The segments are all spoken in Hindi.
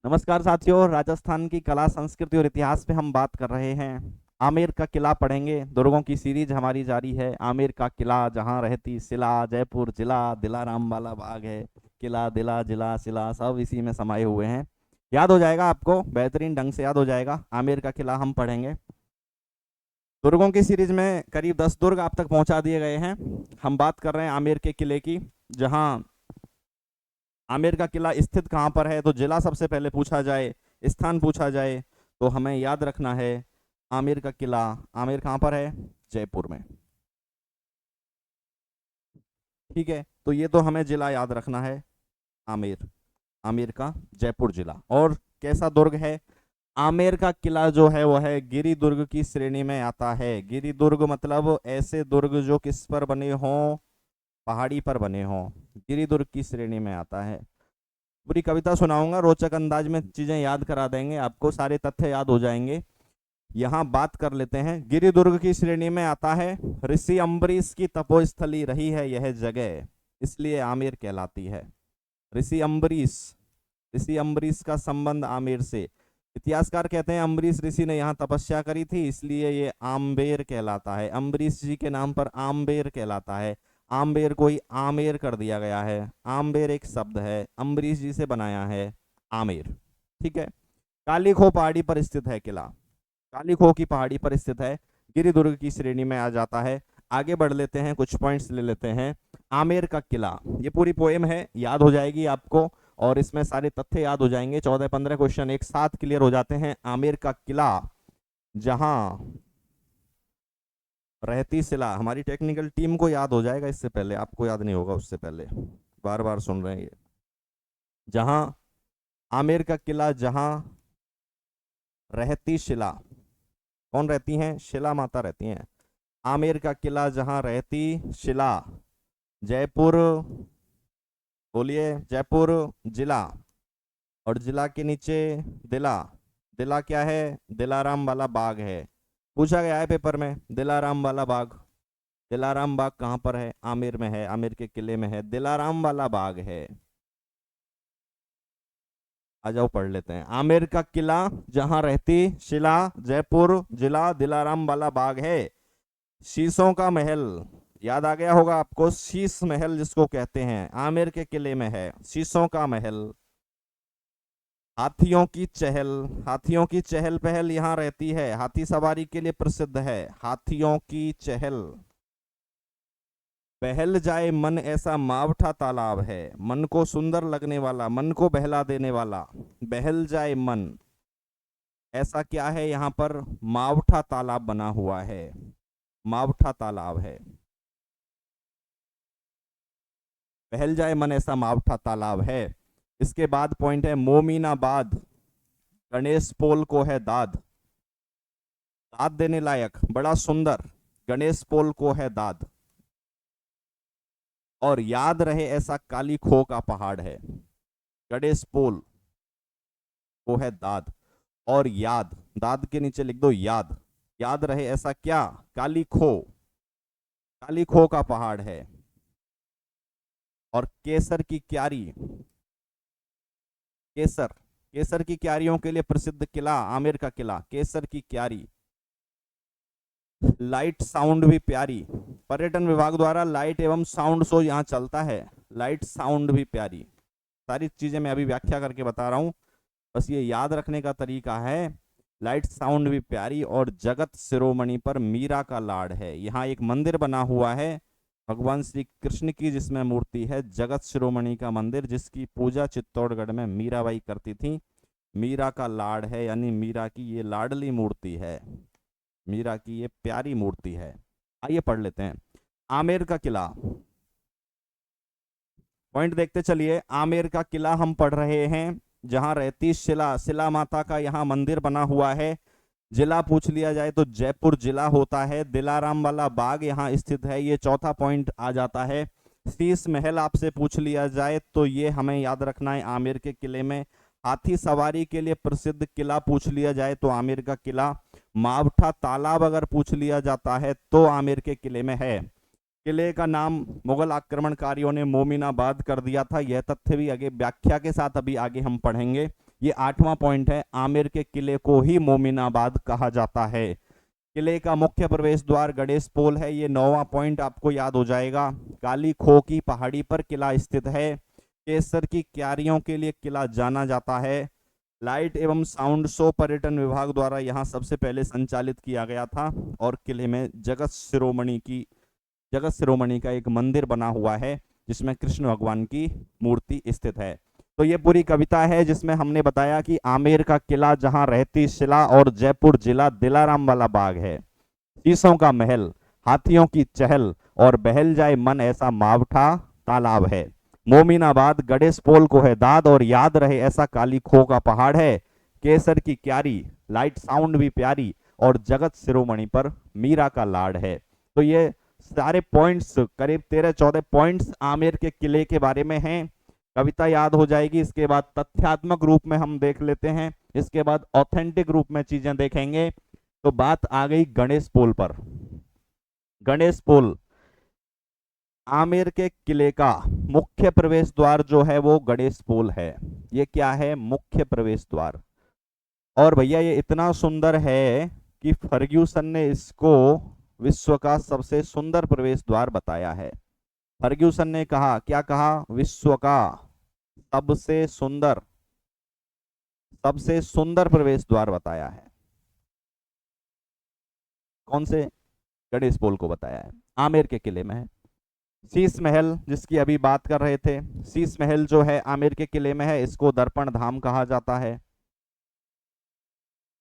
नमस्कार साथियों, राजस्थान की कला संस्कृति और इतिहास पे हम बात कर रहे हैं। आमेर का किला पढ़ेंगे। दुर्गों की सीरीज हमारी जारी है। आमेर का किला जहां रहती शिला, जयपुर जिला, दिलाराम वाला बाग है। किला, दिला, जिला, शिला सब इसी में समाये हुए हैं। याद हो जाएगा आपको, बेहतरीन ढंग से याद हो जाएगा। आमेर का किला हम पढ़ेंगे। दुर्गों की सीरीज में करीब 10 दुर्ग आप तक पहुंचा दिए गए हैं। हम बात कर रहे हैं आमेर के किले की। जहां आमेर का किला स्थित कहाँ पर है, तो जिला सबसे पहले पूछा जाए, स्थान पूछा जाए तो हमें याद रखना है आमेर का किला। आमेर कहाँ पर है? जयपुर में। ठीक है, तो ये तो हमें जिला याद रखना है, आमेर। आमेर का जयपुर जिला। और कैसा दुर्ग है? आमेर का किला जो है वह है गिरि दुर्ग की श्रेणी में आता है। गिरि दुर्ग मतलब ऐसे दुर्ग जो किस पर बने हों? पहाड़ी पर बने हों। गिरि दुर्ग की श्रेणी में आता है। पूरी कविता सुनाऊंगा, रोचक अंदाज में चीजें याद करा देंगे आपको, सारे तथ्य याद हो जाएंगे। यहाँ बात कर लेते हैं। गिरिदुर्ग की श्रेणी में आता है। ऋषि अम्बरीश की तपोस्थली रही है यह जगह, इसलिए आमेर कहलाती है। ऋषि अम्बरीश, ऋषि अम्बरीश का संबंध आमेर से। इतिहासकार कहते हैं अम्बरीश ऋषि ने यहाँ तपस्या करी थी, इसलिए ये आम्बेर कहलाता है। अम्बरीश जी के नाम पर आम्बेर कहलाता है। आम्बेर को ही आमेर कर दिया गया है। आम्बेर एक शब्द है, अम्बरीश जी से बनाया है आमेर। ठीक है। काली खो पहाड़ी पर स्थित है किला। काली खो की पहाड़ी पर स्थित है, गिरिदुर्ग की श्रेणी में आ जाता है। आगे बढ़ लेते हैं, कुछ पॉइंट्स ले लेते हैं। आमेर का किला, ये पूरी पोएम है, याद हो जाएगी आपको और इसमें सारे तथ्य याद हो जाएंगे। 14-15 क्वेश्चन एक साथ क्लियर हो जाते हैं। आमेर का किला जहां रहती शिला, हमारी टेक्निकल टीम को याद हो जाएगा, इससे पहले आपको याद नहीं होगा, उससे पहले बार बार सुन रहे हैं ये। जहां आमेर का किला जहां रहती शिला, कौन रहती हैं? शिला माता रहती हैं। आमेर का किला जहां रहती शिला, जयपुर, बोलिए, जयपुर जिला। और जिला के नीचे दिला। दिला क्या है? दिलाराम वाला बाग है। पूछा गया है पेपर में, दिलाराम वाला बाग। दिलाराम बाग कहाँ पर है? आमेर में है, आमेर के किले में है, दिलाराम वाला बाग है। आ जाओ पढ़ लेते हैं। आमेर का किला जहां रहती शिला, जयपुर जिला, दिलाराम वाला बाग है। शीशों का महल, याद आ गया होगा आपको, शीश महल जिसको कहते हैं, आमेर के किले में है शीशों का महल। हाथियों की चहल, हाथियों की चहल पहल यहाँ रहती है, हाथी सवारी के लिए प्रसिद्ध है हाथियों की चहल। बहल जाए मन ऐसा मावठा तालाब है, मन को सुंदर लगने वाला, मन को बहला देने वाला। बहल जाए मन ऐसा क्या है? यहाँ पर मावठा तालाब बना हुआ है, मावठा तालाब है। बहल जाए मन ऐसा मावठा तालाब है। इसके बाद पॉइंट है मोमीनाबाद, गणेश पोल को है दाद। दाद देने लायक, बड़ा सुंदर, गणेश पोल को है दाद। और याद रहे ऐसा काली खो का पहाड़ है। गणेश पोल को है दाद। और याद, दाद के नीचे लिख दो याद। याद रहे ऐसा क्या? काली खो, काली खो का पहाड़ है। और केसर की क्यारी, केसर, केसर की क्यारियों के लिए प्रसिद्ध किला आमेर का किला, केसर की क्यारी। लाइट साउंड भी प्यारी, पर्यटन विभाग द्वारा लाइट एवं साउंड शो यहाँ चलता है। लाइट साउंड भी प्यारी। सारी चीजें मैं अभी व्याख्या करके बता रहा हूँ, बस ये याद रखने का तरीका है। लाइट साउंड भी प्यारी। और जगत शिरोमणि पर मीरा का लाड है। यहाँ एक मंदिर बना हुआ है भगवान श्री कृष्ण की, जिसमें मूर्ति है जगत शिरोमणि का मंदिर, जिसकी पूजा चित्तौड़गढ़ में मीराबाई करती थी। मीरा का लाड है, यानी मीरा की ये लाडली मूर्ति है, मीरा की ये प्यारी मूर्ति है। आइए पढ़ लेते हैं। आमेर का किला, पॉइंट देखते चलिए। आमेर का किला हम पढ़ रहे हैं, जहां रहती शिला, शिला माता का यहाँ मंदिर बना हुआ है। जिला पूछ लिया जाए तो जयपुर जिला होता है। दिलाराम वाला बाग यहाँ स्थित है, ये चौथा पॉइंट आ जाता है। शीश महल आपसे पूछ लिया जाए तो ये हमें याद रखना है आमेर के किले में। हाथी सवारी के लिए प्रसिद्ध किला पूछ लिया जाए तो आमेर का किला। मावठा तालाब अगर पूछ लिया जाता है तो आमेर के किले में है। किले का नाम मुगल आक्रमणकारियों ने मोमिनाबाद कर दिया था, यह तथ्य भी आगे व्याख्या के साथ अभी आगे हम पढ़ेंगे। ये 8वां पॉइंट है, आमेर के किले को ही मोमिनाबाद कहा जाता है। किले का मुख्य प्रवेश द्वार गणेश पोल है, ये 9वां पॉइंट आपको याद हो जाएगा। काली खो की पहाड़ी पर किला स्थित है। केसर की क्यारियों के लिए किला जाना जाता है। लाइट एवं साउंड शो पर्यटन विभाग द्वारा यहाँ सबसे पहले संचालित किया गया था। और किले में जगत शिरोमणि का एक मंदिर बना हुआ है जिसमें कृष्ण भगवान की मूर्ति स्थित है। तो ये पूरी कविता है जिसमें हमने बताया कि आमेर का किला जहां रहती शिला और जयपुर जिला दिलाराम वाला बाग है, शीशों का महल, हाथियों की चहल और बहल जाए मन ऐसा मावठा तालाब है। मोमिनाबाद गणेश पोल को है दाद और याद रहे ऐसा काली खो का पहाड़ है। केसर की क्यारी, लाइट साउंड भी प्यारी और जगत शिरोमणि पर मीरा का लाड है। तो ये सारे पॉइंट्स, करीब 13-14 पॉइंट्स आमेर के किले के बारे में हैं। कविता याद हो जाएगी। इसके बाद तथ्यात्मक रूप में हम देख लेते हैं, इसके बाद ऑथेंटिक रूप में चीजें देखेंगे। तो बात आ गई गणेश पोल पर। गणेश पोल आमेर के किले का मुख्य प्रवेश द्वार जो है वो गणेश पोल है। ये क्या है? मुख्य प्रवेश द्वार। और भैया ये इतना सुंदर है कि फर्ग्यूसन ने इसको विश्व का सबसे सुंदर प्रवेश द्वार बताया है। फर्ग्यूसन ने कहा, क्या कहा? विश्व का सबसे सुंदर प्रवेश द्वार बताया है। कौन से? गणेश पोल को बताया है। आमेर के किले में है। शीश महल जिसकी अभी बात कर रहे थे, शीश महल जो है आमेर के किले में है, इसको दर्पण धाम कहा जाता है।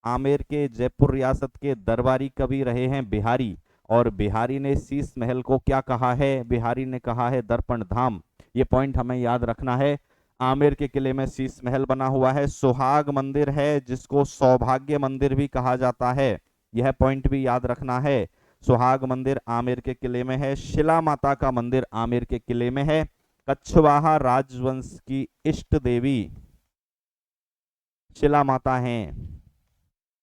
आमेर के जयपुर रियासत के दरबारी कवि रहे हैं बिहारी, और बिहारी ने शीश महल को क्या कहा है? बिहारी ने कहा है दर्पण धाम। ये पॉइंट हमें याद रखना है। आमेर के किले में शीश महल बना हुआ है। सुहाग मंदिर है जिसको सौभाग्य मंदिर भी कहा जाता है, यह पॉइंट भी याद रखना है। सुहाग मंदिर आमेर के किले में है। शिला माता का मंदिर आमेर के किले में है। कछवाहा राजवंश की इष्ट देवी शिला माता हैं।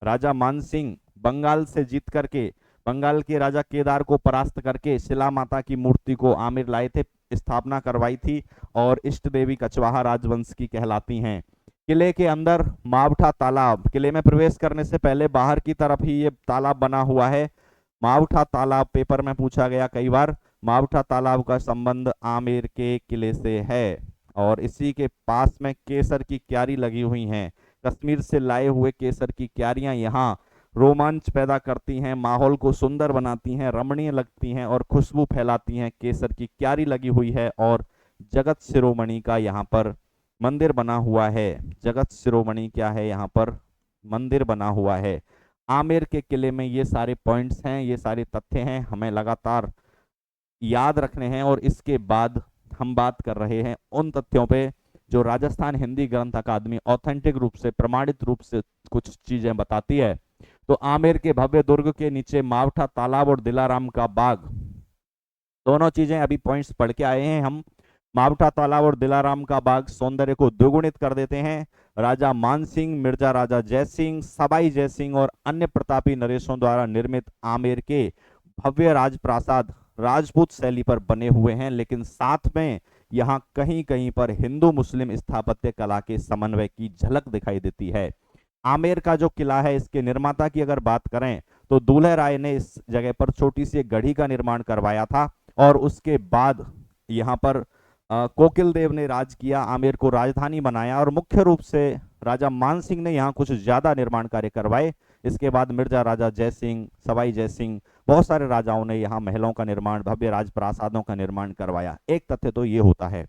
राजा मानसिंह बंगाल से जीत करके, बंगाल के राजा केदार को परास्त करके शिला माता की मूर्ति को आमेर लाए थे, स्थापना करवाई थी, और इष्ट देवी कछवाहा राजवंश की कहलाती हैं। किले के अंदर मावठा तालाब, किले में प्रवेश करने से पहले बाहर की तरफ ही ये तालाब बना हुआ है। मावठा तालाब पेपर में पूछा गया कई बार। मावठा तालाब का संबंध आमेर के किले से है। और इसी के पास में केसर की क्यारी लगी हुई हैं। कश्मीर से लाए हुए केसर की क्यारियां यहाँ रोमांच पैदा करती हैं, माहौल को सुंदर बनाती हैं, रमणीय लगती हैं और खुशबू फैलाती हैं। केसर की क्यारी लगी हुई है और जगत शिरोमणि का यहाँ पर मंदिर बना हुआ है। जगत शिरोमणि क्या है? यहाँ पर मंदिर बना हुआ है। आमेर के किले में ये सारे पॉइंट्स हैं, ये सारे तथ्य हैं, हमें लगातार याद रखने हैं। और इसके बाद हम बात कर रहे हैं उन तथ्यों पे जो राजस्थान हिंदी ग्रंथ अकादमी ऑथेंटिक रूप से, प्रमाणित रूप से कुछ चीजें बताती है। तो आमेर के भव्य दुर्ग के नीचे मावठा तालाब और दिलाराम का बाग, दोनों चीजें अभी पॉइंट्स पढ़ के आए हैं हम। मावठा तालाब और दिलाराम का बाग सौंदर्य को द्विगुणित कर देते हैं। राजा मानसिंह, मिर्जा राजा जयसिंह, सबाई जयसिंह और अन्य प्रतापी नरेशों द्वारा निर्मित आमेर के भव्य राजप्रासाद राजपूत शैली पर बने हुए हैं, लेकिन साथ में यहाँ कहीं कहीं पर हिंदू मुस्लिम स्थापत्य कला के समन्वय की झलक दिखाई देती है। आमेर का जो किला है, इसके निर्माता की अगर बात करें तो दूल्हे राय ने इस जगह पर छोटी सी एक गढ़ी का निर्माण करवाया था, और उसके बाद यहाँ पर कोकिल देव ने राज किया, आमेर को राजधानी बनाया, और मुख्य रूप से राजा मानसिंह ने यहाँ कुछ ज्यादा निर्माण कार्य करवाए। इसके बाद मिर्जा राजा जयसिंह, सवाई जयसिंह, बहुत सारे राजाओं ने यहाँ महलों का निर्माण, भव्य राजप्रासादों का निर्माण करवाया। एक तथ्य तो ये होता है।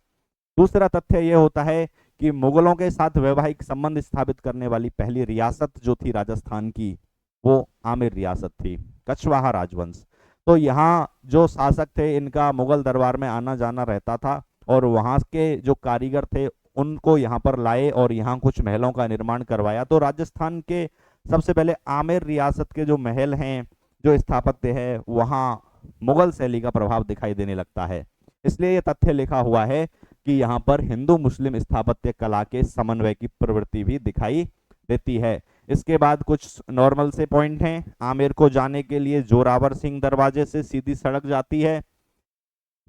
दूसरा तथ्य ये होता है कि मुगलों के साथ वैवाहिक संबंध स्थापित करने वाली पहली रियासत जो थी राजस्थान की, वो आमेर रियासत थी, कछवाहा राजवंश। तो यहाँ जो शासक थे, इनका मुगल दरबार में आना जाना रहता था, और वहाँ के जो कारीगर थे उनको यहाँ पर लाए और यहाँ कुछ महलों का निर्माण करवाया। तो राजस्थान के सबसे पहले आमेर रियासत के जो महल हैं, जो स्थापत्य है, वहाँ मुगल शैली का प्रभाव दिखाई देने लगता है। इसलिए ये तथ्य लिखा हुआ है कि यहाँ पर हिंदू मुस्लिम स्थापत्य कला के समन्वय की प्रवृत्ति भी दिखाई देती है। इसके बाद कुछ नॉर्मल से पॉइंट हैं। आमेर को जाने के लिए जोरावर सिंह दरवाजे से सीधी सड़क जाती है।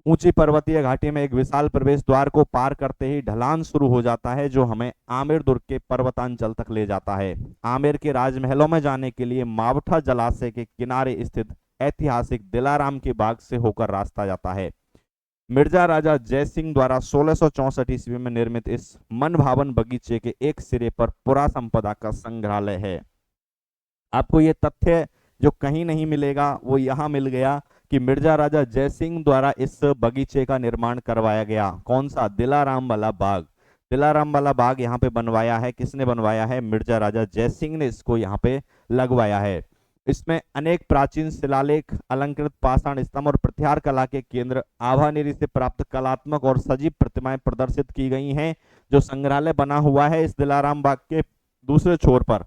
ऊंची पर्वतीय घाटी में एक विशाल प्रवेश द्वार को पार करते ही ढलान शुरू हो जाता है जो हमें आमेर दुर्ग के पर्वतांचल तक ले जाता है। आमेर के राजमहलों में जाने के लिए मावठा जलाशय के किनारे स्थित ऐतिहासिक दिलाराम के बाग से होकर रास्ता जाता है। मिर्जा राजा जय सिंह द्वारा 1664 ईस्वी में निर्मित इस मनभावन बगीचे के एक सिरे पर पुरा संपदा का संग्रहालय है। आपको ये तथ्य जो कहीं नहीं मिलेगा वो यहाँ मिल गया कि मिर्जा राजा जय सिंह द्वारा इस बगीचे का निर्माण करवाया गया। कौन सा? दिलाराम वाला बाग। दिलाराम वाला बाग यहाँ पे बनवाया है। किसने बनवाया है? मिर्जा राजा जय सिंह ने इसको यहाँ पे लगवाया है। इसमें अनेक प्राचीन शिलालेख, अलंकृत पाषाण स्तंभ और प्रत्याहार कला के केंद्र, आभानेरी से प्राप्त कलात्मक और सजीव प्रतिमाएं प्रदर्शित की गई हैं। जो संग्रहालय बना हुआ है इस दिलाराम बाग के दूसरे छोर पर,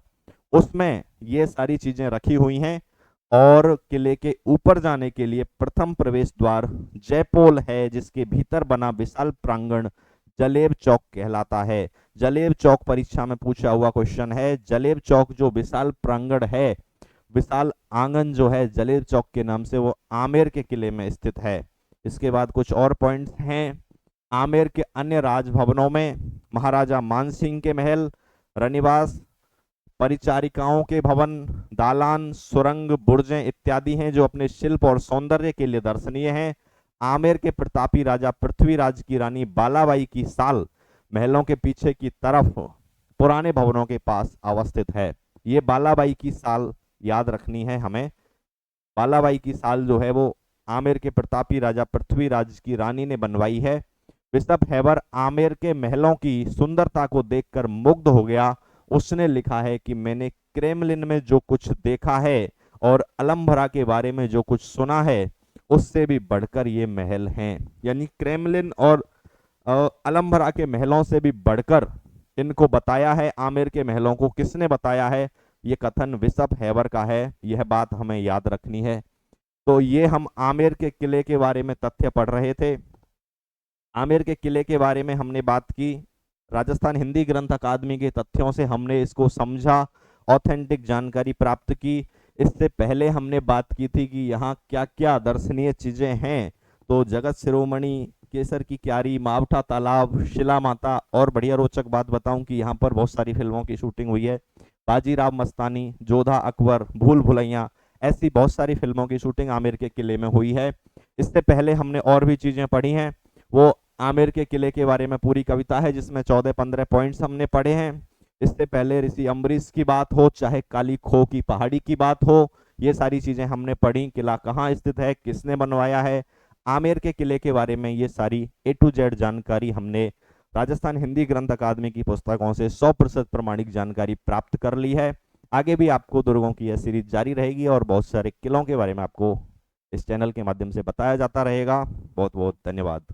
उसमें ये सारी चीजें रखी हुई हैं। और किले के ऊपर जाने के लिए प्रथम प्रवेश द्वार जयपोल है, जिसके भीतर बना विशाल प्रांगण जलेब चौक कहलाता है। जलेब चौक परीक्षा में पूछा हुआ क्वेश्चन है। जलेब चौक जो विशाल प्रांगण है, विशाल आंगन जो है जलेब चौक के नाम से, वो आमेर के किले में स्थित है। इसके बाद कुछ और पॉइंट्स हैं। आमेर के अन्य राजभवनों में महाराजा मानसिंह के महल, रनिवास, परिचारिकाओं के भवन, दालान, सुरंग, बुर्जें इत्यादि हैं जो अपने शिल्प और सौंदर्य के लिए दर्शनीय हैं। आमेर के प्रतापी राजा पृथ्वीराज की रानी बालाबाई की साल महलों के पीछे की तरफ पुराने भवनों के पास अवस्थित है। ये बालाबाई की साल याद रखनी है हमें। बालाबाई की साल जो है वो आमेर के प्रतापी राजा पृथ्वीराज की रानी ने बनवाई है। बिशप हैबर आमेर के महलों की सुंदरता को देखकर मुग्ध हो गया। उसने लिखा है कि मैंने क्रेमलिन में जो कुछ देखा है और अलंभरा के बारे में जो कुछ सुना है, उससे भी बढ़कर ये महल हैं। यानी क्रेमलिन और अलंभरा के महलों से भी बढ़कर इनको बताया है। आमेर के महलों को किसने बताया है? ये कथन बिशप हैबर का है। यह बात हमें याद रखनी है। तो ये हम आमेर के किले के बारे में तथ्य पढ़ रहे थे। आमेर के किले के बारे में हमने बात की। राजस्थान हिंदी ग्रंथ अकादमी के तथ्यों से हमने इसको समझा, ऑथेंटिक जानकारी प्राप्त की। इससे पहले हमने बात की थी कि यहाँ क्या क्या दर्शनीय चीजें हैं। तो जगत शिरोमणि, केसर की क्यारी, मावठा तालाब, शिला माता, और बढ़िया रोचक बात बताऊं कि यहाँ पर बहुत सारी फिल्मों की शूटिंग हुई है। बाजीराव मस्तानी, जोधा अकबर, भूल भुलैया, ऐसी बहुत सारी फिल्मों की शूटिंग आमेर के किले में हुई है। इससे पहले हमने और भी चीजें पढ़ी हैं। वो आमेर के किले के बारे में पूरी कविता है जिसमें 14-15 पॉइंट्स हमने पढ़े हैं। इससे पहले ऋषि अम्बरीश की बात हो, चाहे काली खो की पहाड़ी की बात हो, ये सारी चीजें हमने पढ़ी। किला कहाँ स्थित है, किसने बनवाया है, आमेर के किले के बारे में ये सारी A to Z जानकारी हमने राजस्थान हिंदी ग्रंथ अकादमी की पुस्तकों से 100% प्रमाणिक जानकारी प्राप्त कर ली है। आगे भी आपको दुर्गों की यह सीरीज जारी रहेगी और बहुत सारे किलों के बारे में आपको इस चैनल के माध्यम से बताया जाता रहेगा। बहुत बहुत धन्यवाद।